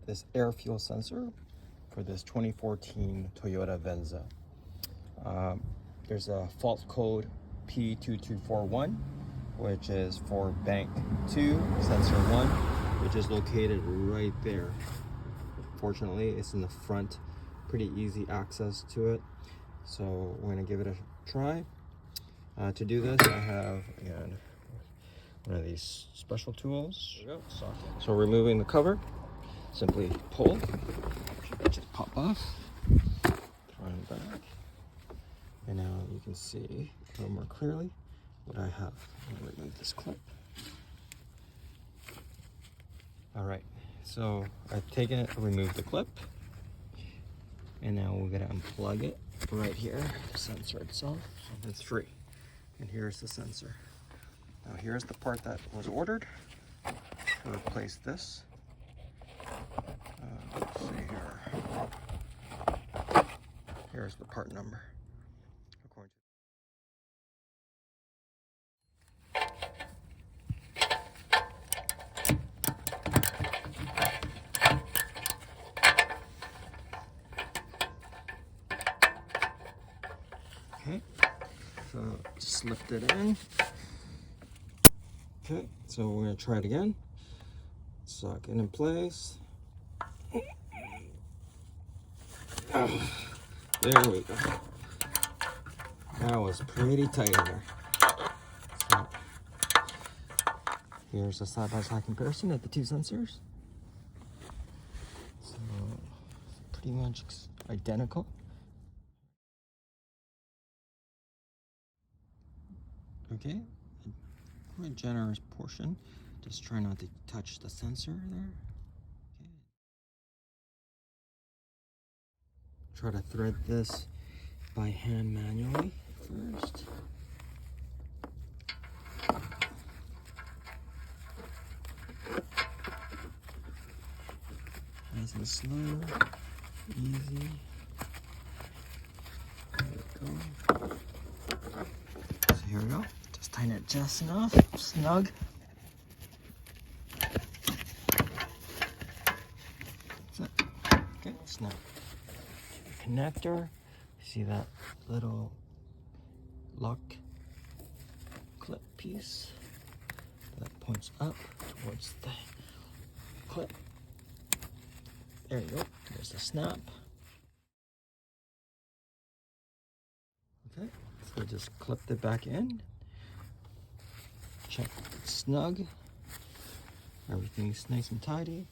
this air fuel sensor for this 2014 Toyota Venza. There's a fault code P2241, which is for bank 2, sensor 1, which is located right there. Fortunately, it's in the front, pretty easy access to it. So we're gonna give it a try. To do this, I have one of these special tools. There we go, socket. So removing the cover, simply pull, just pop off, throw it back, and now you can see a little more clearly what I have. I'm gonna remove this clip. All right, so I've taken it, removed the clip, and now we're gonna unplug it right here, the sensor itself. It's free, and here's the sensor. Now here's the part that was ordered to replace this. Let's see here. Here's the part number. According Okay, so just lift it in. Okay, so we're gonna try it again. Sock it in place. Oh, there we go. That was pretty tight in there. So here's a side-by-side comparison of the two sensors. So pretty much identical. Okay, quite generous portion. Just try not to touch the sensor there. Okay. Try to thread this by hand manually first. Nice and slow, easy. There we go. So here we go. Just tighten it just enough, snug. That's it. Okay, snap. Connector. See that little lock clip piece that points up towards the clip. There you go. There's the snap. Okay, so just clipped it back in. Check it's snug. Everything's nice and tidy.